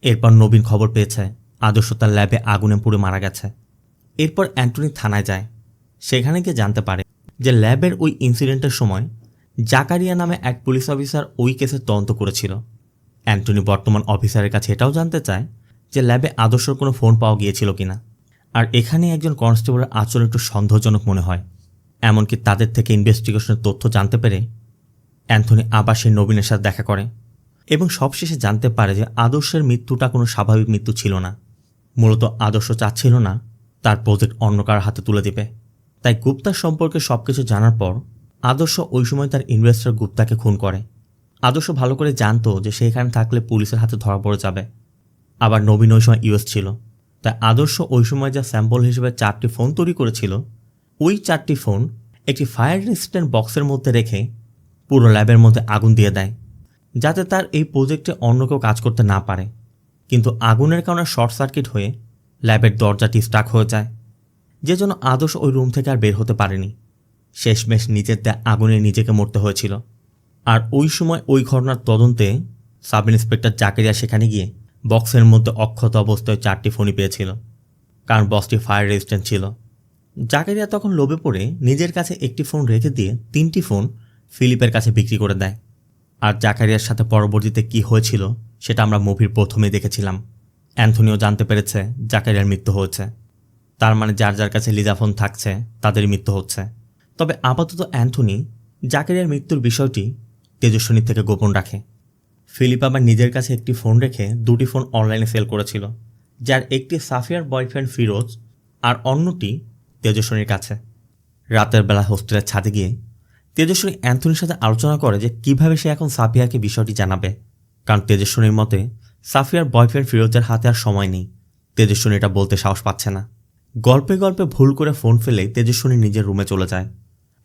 এরপর নবীন খবর পেয়েছে আদর্শ তার ল্যাবে আগুনে পুড়ে মারা গেছে। এরপর অ্যান্টনি থানায় যায়। সেখানে গিয়ে জানতে পারে যে ল্যাবের ওই ইনসিডেন্টের সময় জাকারিয়া নামে এক পুলিশ অফিসার ওই কেসের তদন্ত করেছিল। অ্যান্টনি বর্তমান অফিসারের কাছে এটাও জানতে চায় যে ল্যাবে আদর্শর কোনো ফোন পাওয়া গিয়েছিল কিনা। আর এখানে একজন কনস্টেবলের আচরণ একটু সন্দেহজনক মনে হয়। এমনকি তাদের থেকে ইনভেস্টিগেশনের তথ্য জানতে পেরে অ্যান্থনি আবার সেই নবীনের সাথে দেখা করে এবং সবশেষে জানতে পারে যে আদর্শের মৃত্যুটা কোনো স্বাভাবিক মৃত্যু ছিল না। মূলত আদর্শ চাচ্ছিল না তার প্রজেক্ট অন্য কারোর হাতে তুলে দিবে। তাই গুপ্তার সম্পর্কে সবকিছু জানার পর আদর্শ ওই সময় তার ইনভেস্টর গুপ্তাকে খুন করে। আদর্শ ভালো করে জানতো যে সে এখানে থাকলে পুলিশের হাতে ধরা পড়ে যাবে। আবার নবীন ওই সময় ইউএস ছিল, তাই আদর্শ ওই সময় যা স্যাম্পল হিসেবে 4টি ফোন তৈরি করেছিল, ওই 4টি ফোন একটি ফায়ার রেজিস্ট্যান্ট বক্সের মধ্যে রেখে পুরো ল্যাবের মধ্যে আগুন দিয়ে দেয়, যাতে তার এই প্রজেক্টে অন্য কেউ কাজ করতে না পারে। কিন্তু আগুনের কারণে শর্ট সার্কিট হয়ে ল্যাবের দরজাটি স্টাক হয়ে যায়, যে জন্য আদর্শ ওই রুম থেকে আর বের হতে পারেনি। শেষমেশ নিজের দেয়া আগুনে নিজেকে মরতে হয়েছিল। আর ওই সময় ওই ঘটনার তদন্তে সাব ইন্সপেক্টর জাকারিয়া সেখানে গিয়ে বক্সের মধ্যে অক্ষত অবস্থায় 4টি ফোনই পেয়েছিল, কারণ বক্সটি ফায়ার রেজিস্ট্যান্ট ছিল। জাকারিয়া তখন লোভে পড়ে নিজের কাছে একটি ফোন রেখে দিয়ে 3টি ফোন ফিলিপের কাছে বিক্রি করে দেয়। আর জাকারিয়ার সাথে পরবর্তীতে কি হয়েছিল সেটা আমরা মুভির প্রথমেই দেখেছিলাম। অ্যান্থনিও জানতে পেরেছে জাকারিয়ার মৃত্যু হয়েছে, তার মানে যার যার কাছে লিজা ফোন থাকছে তাদেরই মৃত্যু হচ্ছে। তবে আপাতত অ্যান্থনি জাকারিয়ার মৃত্যুর বিষয়টি তেজস্বিনীর থেকে গোপন রাখে। ফিলিপ আবার নিজের কাছে একটি ফোন রেখে 2টি ফোন অনলাইনে সেল করেছিল, যার একটি সাফিয়ার বয়ফ্রেন্ড ফিরোজ আর অন্যটি তেজস্বিনীর কাছে। রাতের বেলা হোস্টেলের ছাদে গিয়ে তেজস্বিনী অ্যান্থনির সাথে আলোচনা করে যে কিভাবে সে এখন সাফিয়াকে বিষয়টি জানাবে, কারণ তেজস্বিনীর মতে সাফিয়ার বয়ফ্রেন্ড ফিরোজের হাতে আর সময় নেই। তেজস্বিনী এটা বলতে সাহস পাচ্ছে না। গল্পে গল্পে ভুল করে ফোন ফেলে তেজস্বিনী নিজের রুমে চলে যায়।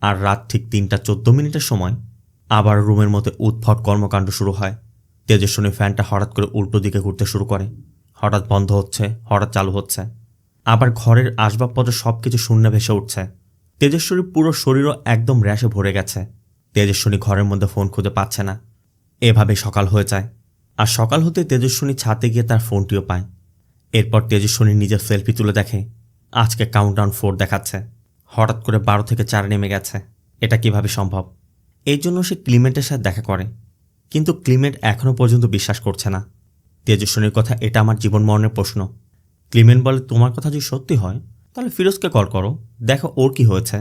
আর রাত ঠিক 3:14 সময় আবার রুমের মধ্যে উদ্ভট কর্মকাণ্ড শুরু হয়। তেজস্বিনী ফ্যানটা হঠাৎ করে উল্টো দিকে ঘুরতে শুরু করে, হঠাৎ বন্ধ হচ্ছে, হঠাৎ চালু হচ্ছে। আবার ঘরের আসবাবপত্র সব কিছু শূন্যে ভেসে উঠছে। তেজস্বিনীর পুরো শরীরও একদম র্যাশে ভরে গেছে। তেজস্বিনী ঘরের মধ্যে ফোন খুঁজে পাচ্ছে না। এভাবে সকাল হয়ে যায়। আর সকাল হতে তেজস্বিনী ছাদে গিয়ে তার ফোনটিও পায়। এরপর তেজস্বিনী নিজের সেলফি তুলে দেখে আজকে কাউন্টডাউন 4 দেখাচ্ছে। হঠাৎ করে 12 থেকে 4 নেমে গেছে। এটা কিভাবে সম্ভব? এই জন্য সে ক্লিমেন্টের সাথে দেখা করে, কিন্তু ক্লিমেন্ট এখনও পর্যন্ত বিশ্বাস করছে না। তেজস্বিনীর কথা এটা আমার জীবন মরণের প্রশ্ন। ক্লিমেন্ট বলে তোমার কথা যদি সত্যি হয় তাহলে ফিরোজকে কল করো, দেখো ওর কি হয়েছে।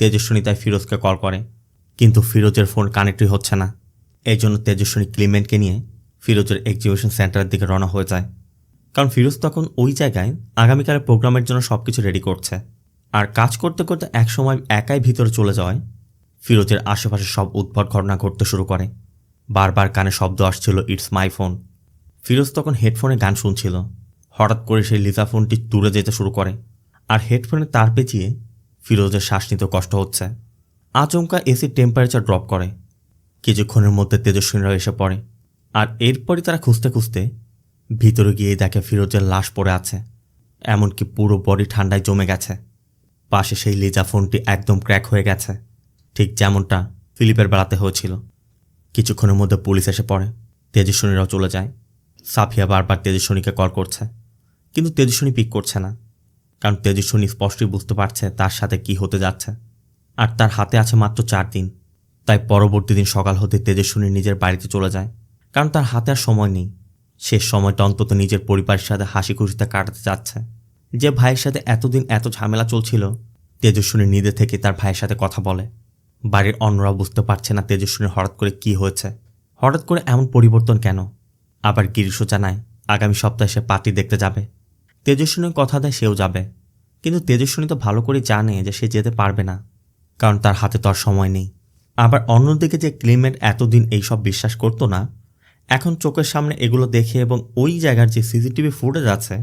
তেজস্বিনী তাই ফিরোজকে কল করে, কিন্তু ফিরোজের ফোন কানেক্টই হচ্ছে না। এই জন্য তেজস্বিনী ক্লিমেন্টকে নিয়ে ফিরোজের এক্সিবিশন সেন্টারের দিকে রওনা হয়ে যায়, কারণ ফিরোজ তখন ওই জায়গায় আগামীকালের প্রোগ্রামের জন্য সব কিছু রেডি করছে। আর কাজ করতে করতে একসময় একাই ভিতরে চলে যাওয়ায় ফিরোজের আশেপাশে সব উদ্ভট ঘটনা ঘটতে শুরু করে। বারবার কানে শব্দ আসছিল, ইটস মাই ফোন। ফিরোজ তখন হেডফোনে গান শুনছিল। হঠাৎ করে সেই লিজা ফোনটি দূরে যেতে শুরু করে, আর হেডফোনে তার পেঁচিয়ে ফিরোজের শ্বাস নিতে কষ্ট হচ্ছে। আচমকা এসির টেম্পারেচার ড্রপ করে। কিছুক্ষণের মধ্যে তেজস্বিনীরাও এসে পড়ে, আর এরপরই তারা খুঁজতে খুঁজতে ভিতরে গিয়ে দেখে ফিরোজের লাশ পড়ে আছে, এমনকি পুরো বডি ঠান্ডায় জমে গেছে। পাশে সেই লিজা ফোনটি একদম ক্র্যাক হয়ে গেছে, ঠিক যেমনটা ফিলিপের বেলাতে হয়েছিল। কিছুক্ষণের মধ্যে পুলিশ এসে পড়ে, তেজস্বিনীরাও চলে যায়। সাফিয়া বারবার তেজস্বিনীকে কল করছে, কিন্তু তেজস্বিনী পিক করছে না, কারণ তেজস্বিনী স্পষ্টই বুঝতে পারছে তার সাথে কি হতে যাচ্ছে, আর তার হাতে আছে মাত্র 4 দিন। তাই পরবর্তী দিন সকাল হতে তেজস্বিনী নিজের বাড়িতে চলে যায়, কারণ তার হাতে আর সময় নেই। শেষ সময়টা অন্তত নিজের পরিবারের সাথে হাসি খুশিতে কাটাতে যাচ্ছে। যে ভাইয়ের সাথে এতদিন এত ঝামেলা চলছিল, তেজস্বিনী নিজে থেকে তার ভাইয়ের সাথে কথা বলে। বাড়ির অন্যরাও বুঝতে পারছে না তেজস্বিনীর হঠাৎ করে কি হয়েছে, হঠাৎ করে এমন পরিবর্তন কেন। আবার গিরিশও জানায় আগামী সপ্তাহে সে পার্টি দেখতে যাবে। তেজস্বিনীর কথা দেয় সেও যাবে, কিন্তু তেজস্বিনী তো ভালো করে জানে যে সে যেতে পারবে না, কারণ তার হাতে তো আর সময় নেই। আবার অন্যদিকে যে ক্লিমেন্ট এতদিন এইসব বিশ্বাস করতো না, এখন চোখের সামনে এগুলো দেখে এবং ওই জায়গার যে সিসিটিভি ফুটেজ আছে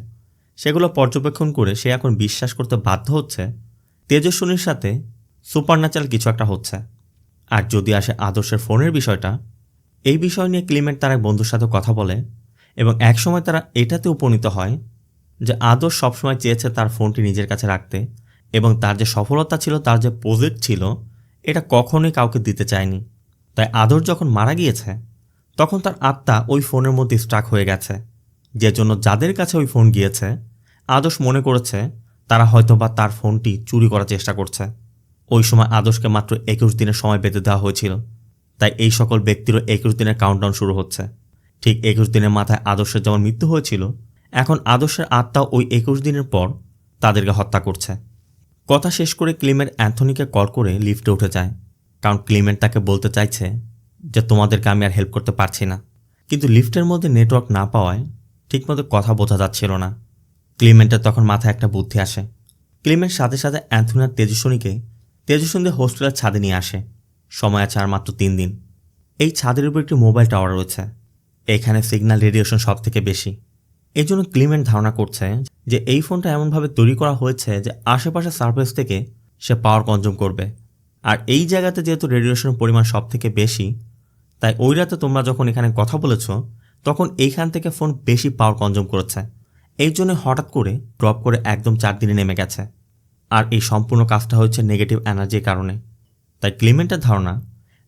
সেগুলো পর্যবেক্ষণ করে সে এখন বিশ্বাস করতে বাধ্য হচ্ছে তেজস্বিনীর সাথে সুপারন্যাচারাল কিছু একটা হচ্ছে। আর যদি আসে আদর্শের ফোনের বিষয়টা, এই বিষয় নিয়ে ক্লিমেন্ট তার এক বন্ধুর সাথে কথা বলে এবং একসময় তারা এটাতে উপনীত হয় যে আদর্শ সবসময় চেয়েছে তার ফোনটি নিজের কাছে রাখতে, এবং তার যে সফলতা ছিল, তার যে প্রজেক্ট ছিল, এটা কখনোই কাউকে দিতে চায়নি। তাই আদর্শ যখন মারা গিয়েছে তখন তার আত্মা ওই ফোনের মধ্যে স্টাক হয়ে গেছে, যে জন্য যাদের কাছে ওই ফোন গিয়েছে আদর্শ মনে করেছে তারা হয়তোবা তার ফোনটি চুরি করার চেষ্টা করছে। ওই সময় আদর্শকে মাত্র 21 দিনের সময় বেঁধে দেওয়া হয়েছিল, তাই এই সকল ব্যক্তিরও 21 দিনের কাউন্টডাউন শুরু হচ্ছে। ঠিক 21 দিনের মাথায় আদর্শের যেমন মৃত্যু হয়েছিল, এখন আদর্শের আত্মা ওই 21 দিনের পর তাদেরকে হত্যা করছে। কথা শেষ করে ক্লিমেন্ট অ্যান্থনিকে কল করে লিফটে উঠে যায়, কারণ ক্লিমেন্ট তাকে বলতে চাইছে যে তোমাদেরকে আমি আর হেল্প করতে পারছি না। কিন্তু লিফটের মধ্যে নেটওয়ার্ক না পাওয়ায় ঠিকমতো কথা বোঝা যাচ্ছিল না। ক্লিমেন্টের তখন মাথায় একটা বুদ্ধি আসে। ক্লিমেন্ট সাথে সাথে অ্যান্থনি আর তেজস্বিনীদের হোস্টেলের ছাদে নিয়ে আসে। সময় আছে আর মাত্র 3 দিন। এই ছাদের উপর একটি মোবাইল টাওয়ার রয়েছে, এখানে সিগন্যাল রেডিয়েশন সব থেকে বেশি। এই জন্য ক্লিমেন্ট ধারণা করছে যে এই ফোনটা এমনভাবে তৈরি করা হয়েছে যে আশেপাশের সার্ফেস থেকে সে পাওয়ার কনজিউম করবে। আর এই জায়গাতে যেহেতু রেডিয়েশনের পরিমাণ সব থেকে বেশি, তাই ওই রাতে তোমরা যখন এখানে কথা বলেছ তখন এইখান থেকে ফোন বেশি পাওয়ার কনজিউম করেছে, এই জন্য হঠাৎ করে ড্রপ করে একদম 4 দিনে নেমে গেছে। আর এই সম্পূর্ণ কাজটা হচ্ছে নেগেটিভ এনার্জির কারণে। তাই ক্লিমেন্টের ধারণা,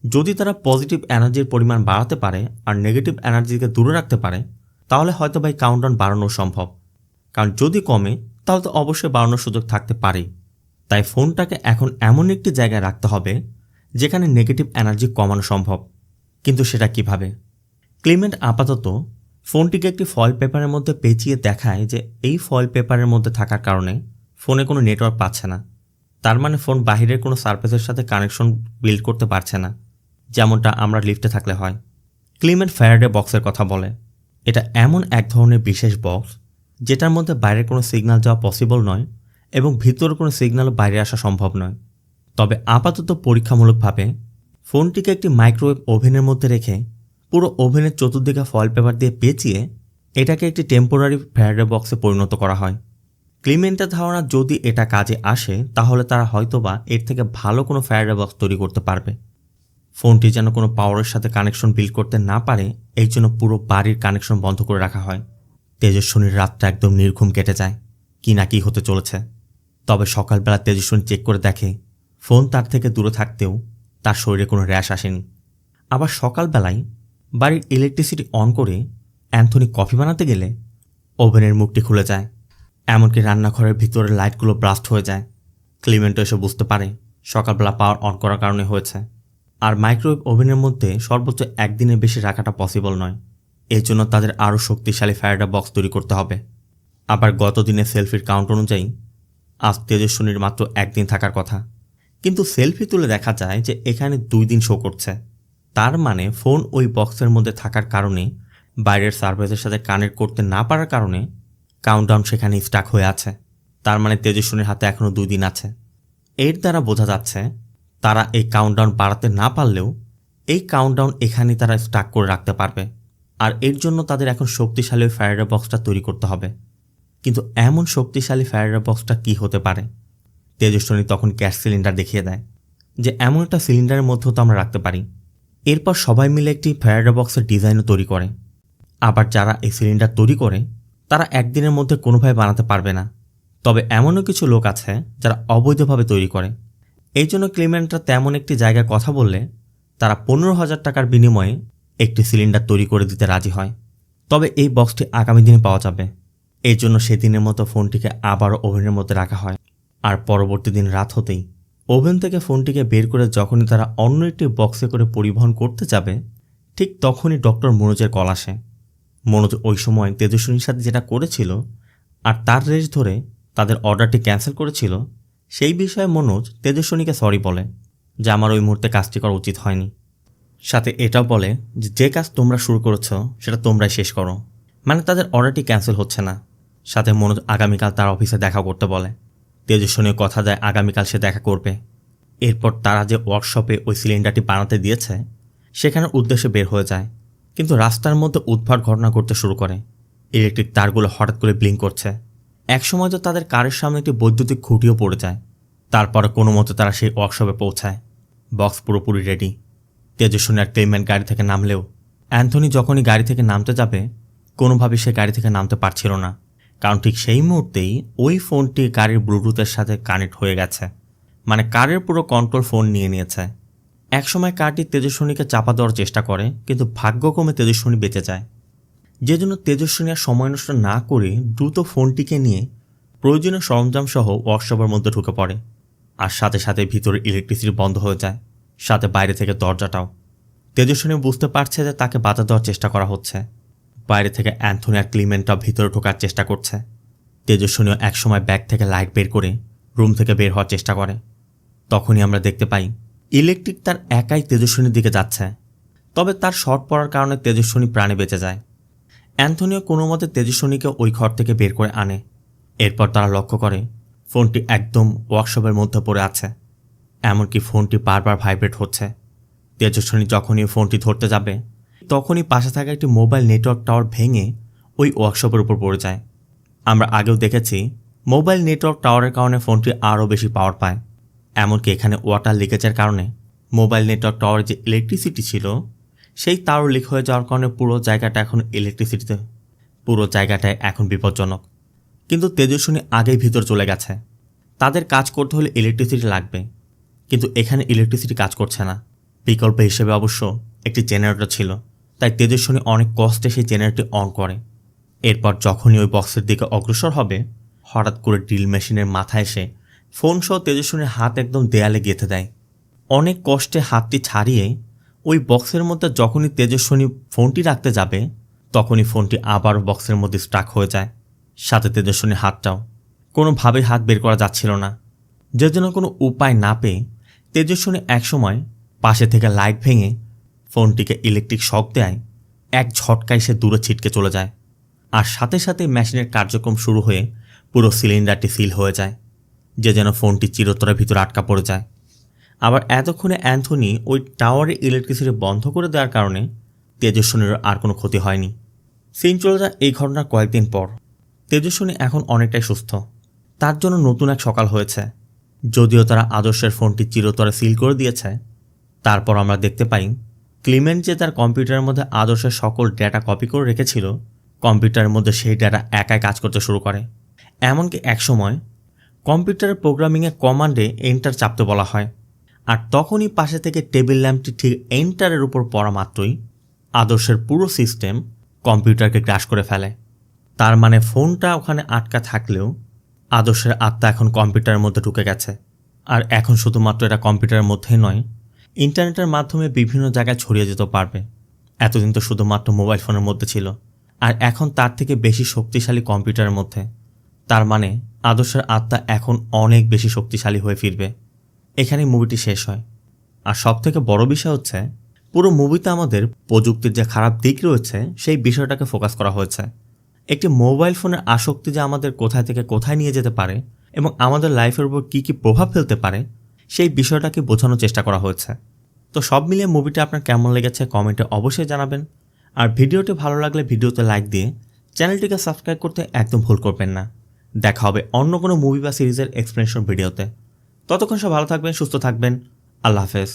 যদি তারা পজিটিভ এনার্জির পরিমাণ বাড়াতে পারে আর নেগেটিভ এনার্জিকে দূরে রাখতে পারে, তাহলে হয়তো বা এই কাউন্টডাউন বাড়ানো সম্ভব। কারণ যদি কমে তাহলে তো অবশ্যই বাড়ানোর সুযোগ থাকতে পারেই। তাই ফোনটাকে এখন এমন একটি জায়গায় রাখতে হবে যেখানে নেগেটিভ এনার্জি কমানো সম্ভব। কিন্তু সেটা কিভাবে? ক্লিমেন্ট আপাতত ফোনটিকে একটি ফয়েল পেপারের মধ্যে পেঁচিয়ে দেখায় যে এই ফয়েল পেপারের মধ্যে থাকার কারণে ফোনে কোনো নেটওয়ার্ক পাচ্ছে না। তার মানে ফোন বাহিরের কোনো সার্ফেসের সাথে কানেকশন বিল্ড করতে পারছে না, যেমনটা আমরা লিফটে থাকলে হয়। ক্লিমেন্ট ফ্যারাডে বক্সের কথা বলে। এটা এমন এক ধরনের বিশেষ বক্স যেটার মধ্যে বাইরের কোনো সিগন্যাল যাওয়া পসিবল নয় এবং ভিতরের কোনো সিগন্যালও বাইরে আসা সম্ভব নয়। তবে আপাতত পরীক্ষামূলকভাবে ফোনটিকে একটি মাইক্রোওয়েভ ওভেনের মধ্যে রেখে পুরো ওভেনের চতুর্দিকে ফয়েল পেপার দিয়ে পেঁচিয়ে এটাকে একটি টেম্পোরারি ফ্যারাডে বক্সে পরিণত করা হয়। ক্লিমেন্টের ধারণা, যদি এটা কাজে আসে তাহলে তারা হয়তোবা এর থেকে ভালো কোনো ফ্যারাডে বক্স তৈরি করতে পারবে। ফোনটি যেন কোনো পাওয়ারের সাথে কানেকশন বিল্ড করতে না পারে, এই জন্য পুরো বাড়ির কানেকশন বন্ধ করে রাখা হয়। তেজস্বিনীর রাতটা একদম নির্ঘুম কেটে যায়, কি না কি হতে চলেছে। তবে সকালবেলা তেজস্বিনী চেক করে দেখে ফোন তার থেকে দূরে থাকতেও তার শরীরে কোনো র্যাশ আসেনি। আবার সকালবেলায় বাড়ির ইলেকট্রিসিটি অন করে অ্যান্থনি কফি বানাতে গেলে ওভেনের মুখটি খুলে যায়, এমনকি রান্নাঘরের ভিতরের লাইটগুলো ব্লাস্ট হয়ে যায়। ক্লিমেন্টো এসে বুঝতে পারে সকালবেলা পাওয়ার অন করার কারণে হয়েছে। আর মাইক্রোওয়েভ ওভেনের মধ্যে সর্বোচ্চ 1 দিনের বেশি রাখাটা পসিবল নয়, এর জন্য তাদের আরও শক্তিশালী ফ্যারাডে বক্স তৈরি করতে হবে। আবার গত দিনের সেলফির কাউন্ট অনুযায়ী আজ তেজস্বিনীর মাত্র 1 দিন থাকার কথা, কিন্তু সেলফি তুলে দেখা যায় যে এখানে 2 দিন শো করছে। তার মানে ফোন ওই বক্সের মধ্যে থাকার কারণে, বাইরের সার্ভিসের সাথে কানেক্ট করতে না পারার কারণে কাউন্টডাউন সেখানে স্টাক হয়ে আছে। তার মানে তেজস্বিনীর হাতে এখনও 2 দিন আছে। এর দ্বারা বোঝা যাচ্ছে তারা এই কাউন্টডাউন বাড়াতে না পারলেও এই কাউন্টডাউন এখানেই তারা স্টাক করে রাখতে পারবে। আর এর জন্য তাদের এখন শক্তিশালী ফ্যারাডে বক্সটা তৈরি করতে হবে। কিন্তু এমন শক্তিশালী ফ্যারাডে বক্সটা কী হতে পারে? তেজস্বিনী তখন গ্যাস সিলিন্ডার দেখিয়ে দেয় যে এমন একটা সিলিন্ডারের মধ্যেও তো আমরা রাখতে পারি। এরপর সবাই মিলে একটি ফ্যারাডে বক্সের ডিজাইনও তৈরি করে। আবার যারা এই সিলিন্ডার তৈরি করে তারা একদিনের মধ্যে কোনোভাবে বানাতে পারবে না, তবে এমনও কিছু লোক আছে যারা অবৈধভাবে তৈরি করে। এই জন্য ক্লিমেন্টরা তেমন একটি জায়গায় কথা বললে তারা 15,000 টাকার বিনিময়ে একটি সিলিন্ডার তৈরি করে দিতে রাজি হয়। তবে এই বক্সটি আগামী দিনে পাওয়া যাবে। এই জন্য সেদিনের মতো ফোনটিকে আবারও ওভেনের মধ্যে রাখা হয়। আর পরবর্তী দিন রাত হতেই ওভেন থেকে ফোনটিকে বের করে যখনই তারা অন্য একটি বক্সে করে পরিবহন করতে যাবে, ঠিক তখনই ডক্টর মনোজের কল আসে। মনোজ ওই সময় তেজস্বিনীর সাথে যেটা করেছিল আর তার রেশ ধরে তাদের অর্ডারটি ক্যান্সেল করেছিল, সেই বিষয়ে মনোজ তেজস্বিনীকে সরি বলে যে আমার ওই মুহূর্তে কাজটি করা উচিত হয়নি। সাথে এটাও বলে যে কাজ তোমরা শুরু করেছো সেটা তোমরাই শেষ করো, মানে তাদের অর্ডারটি ক্যান্সেল হচ্ছে না। সাথে মনোজ আগামীকাল তার অফিসে দেখা করতে বলে। তেজস্বিনীও কথা দেয় আগামীকাল সে দেখা করবে। এরপর তারা যে ওয়ার্কশপে ওই সিলিন্ডারটি বানাতে দিয়েছে সেখানের উদ্দেশ্যে বের হয়ে যায়, কিন্তু রাস্তার মধ্যে উদ্ভট ঘটনা ঘটতে শুরু করে। ইলেকট্রিক তারগুলো হঠাৎ করে ব্লিঙ্ক করছে। একসময় তো তাদের কারের সামনে একটি বৈদ্যুতিক খুঁটিও পড়ে যায়। তারপরে কোনো মতে তারা সেই ওয়ার্কশপে পৌঁছায়। বক্স পুরোপুরি রেডি। তেজস্বিনী আর ক্লেমেন্ট গাড়ি থেকে নামলেও অ্যান্থনি যখনই গাড়ি থেকে নামতে যাবে কোনোভাবেই সে গাড়ি থেকে নামতে পারছিল না, কারণ ঠিক সেই মুহূর্তেই ওই ফোনটি গাড়ির ব্লুটুথের সাথে কানেক্ট হয়ে গেছে, মানে কারের পুরো কন্ট্রোল ফোন নিয়ে নিয়েছে। একসময় কারটি তেজস্বিনীকে চাপা দেওয়ার চেষ্টা করে, কিন্তু ভাগ্যক্রমে তেজস্বিনী বেঁচে যায়। যে জন্য তেজস্বিনী আর সময় নষ্ট না করে দ্রুত ফোনটিকে নিয়ে প্রয়োজনীয় সরঞ্জাম সহ ওয়ার্কশপের মধ্যে ঢুকে পড়ে। আর সাথে সাথে ভিতরে ইলেকট্রিসিটি বন্ধ হয়ে যায়, সাথে বাইরে থেকে দরজাটাও। তেজস্বিনী বুঝতে পারছে যে তাকে বাধা দেওয়ার চেষ্টা করা হচ্ছে। বাইরে থেকে অ্যান্থনি আর ক্লিমেন্টটা ভিতরে ঢোকার চেষ্টা করছে। তেজস্বিনীও একসময় ব্যাগ থেকে লাইট বের করে রুম থেকে বের হওয়ার চেষ্টা করে। তখনই আমরা দেখতে পাই ইলেকট্রিক তার একাই তেজস্বিনীর দিকে যাচ্ছে, তবে তার শর্ট পড়ার কারণে তেজস্বিনী প্রাণে বেঁচে যায়। অ্যান্থনিও কোনো মতে তেজস্বিনীকে ওই ঘর থেকে বের করে আনে। এরপর তারা লক্ষ্য করে ফোনটি একদম ওয়ার্কশপের মধ্যে পড়ে আছে, এমনকি ফোনটি বারবার ভাইব্রেট হচ্ছে। তেজস্বিনী যখনই ফোনটি ধরতে যাবে তখনই পাশে থাকা একটি মোবাইল নেটওয়ার্ক টাওয়ার ভেঙে ওই ওয়ার্কশপের উপর পড়ে যায়। আমরা আগেও দেখেছি মোবাইল নেটওয়ার্ক টাওয়ারের কারণে ফোনটি আরও বেশি পাওয়ার পায়। এমনকি এখানে ওয়াটার লিকেজের কারণে মোবাইল নেটওয়ার্ক টাওয়ারে যে ইলেকট্রিসিটি ছিল সেই তারও লিক হয়ে যাওয়ার কারণে পুরো জায়গাটায় এখন বিপজ্জনক। কিন্তু তেজস্বিনী আগেই ভিতর চলে গেছে। তাদের কাজ করতে হলে ইলেকট্রিসিটি লাগবে, কিন্তু এখানে ইলেকট্রিসিটি কাজ করছে না। বিকল্প হিসেবে অবশ্য একটি জেনারেটর ছিল, তাই তেজস্বিনী অনেক কষ্টে সেই জেনারেটরটি অন করে। এরপর যখনই ওই বক্সের দিকে অগ্রসর হবে হঠাৎ করে ড্রিল মেশিনের মাথায় এসে ফোন সহ তেজস্বিনীর হাত একদম দেয়ালে গেঁথে দেয়। অনেক কষ্টে হাতটি ছাড়িয়ে ওই বক্সের মধ্যে যখনই তেজস্বিনী ফোনটি রাখতে যাবে তখনই ফোনটি আবারও বক্সের মধ্যে স্টাক হয়ে যায়। সাথে তেজস্বিনীর হাতটাও কোনোভাবেই হাত বের করা যাচ্ছিল না। যে জন্য কোনো উপায় না পেয়ে তেজস্বিনী একসময় পাশে থেকে লাইট ভেঙে ফোনটিকে ইলেকট্রিক শক দেয়। এক ঝটকায় সে দূরে ছিটকে চলে যায়। আর সাথে সাথে মেশিনের কার্যক্রম শুরু হয়ে পুরো সিলিন্ডারটি সিল হয়ে যায়, যে যেন ফোনটি চিরতরের ভিতরে আটকা পড়ে যায়। আবার এতক্ষণে অ্যান্থনি ওই টাওয়ারে ইলেকট্রিসিটি বন্ধ করে দেওয়ার কারণে তেজস্বিনীর আর কোনো ক্ষতি হয়নি। সিন চলে যায় এই ঘটনার কয়েকদিন পর। তেজস্বিনী এখন অনেকটাই সুস্থ, তার জন্য নতুন এক সকাল হয়েছে। যদিও তারা আদর্শের ফোনটি চিরতরে সিল করে দিয়েছে, তারপর আমরা দেখতে পাই ক্লিমেন্ট যে তার কম্পিউটারের মধ্যে আদর্শের সকল ডেটা কপি করে রেখেছিল কম্পিউটারের মধ্যে সেই ডেটা একাই কাজ করতে শুরু করে। এমনকি একসময় কম্পিউটারের প্রোগ্রামিংয়ে কমান্ডে এন্টার চাপতে বলা হয়, আর তখনই পাশে থেকে টেবিল ল্যাম্পটি ঠিক এন্টারের উপর পড়া মাত্রই আদর্শের পুরো সিস্টেম কম্পিউটারকে ক্র্যাশ করে ফেলে। তার মানে ফোনটা ওখানে আটকা থাকলেও আদর্শের আত্মা এখন কম্পিউটারের মধ্যে ঢুকে গেছে। আর এখন শুধুমাত্র এটা কম্পিউটারের মধ্যেই নয়, ইন্টারনেটের মাধ্যমে বিভিন্ন জায়গায় ছড়িয়ে যেতে পারবে। এতদিন তো শুধুমাত্র মোবাইল ফোনের মধ্যে ছিল, আর এখন তার থেকে বেশি শক্তিশালী কম্পিউটারের মধ্যে। তার মানে আদর্শের আত্মা এখন অনেক বেশি শক্তিশালী হয়ে ফিরবে। এখানেই মুভিটি শেষ হয়। আর সবথেকে বড় বিষয় হচ্ছে পুরো মুভিতে আমাদের প্রযুক্তির যে খারাপ দিক রয়েছে সেই বিষয়টাকে ফোকাস করা হয়েছে। একটি মোবাইল ফোনের আসক্তি যে আমাদের কোথায় থেকে কোথায় নিয়ে যেতে পারে এবং আমাদের লাইফের উপর কী কী প্রভাব ফেলতে পারে সেই বিষয়টাকে বোঝানোর চেষ্টা করা হয়েছে। তো সব মিলিয়ে মুভিটা আপনার কেমন লেগেছে কমেন্টে অবশ্যই জানাবেন। আর ভিডিওটি ভালো লাগলে ভিডিওতে লাইক দিয়ে চ্যানেলটিকে সাবস্ক্রাইব করতে একদম ভুল করবেন না। দেখা হবে অন্য কোনো মুভি বা সিরিজের এক্সপ্লেনেশন ভিডিওতে। ততক্ষণ সব ভালো থাকবেন, সুস্থ থাকবেন। আল্লাহ হাফেজ।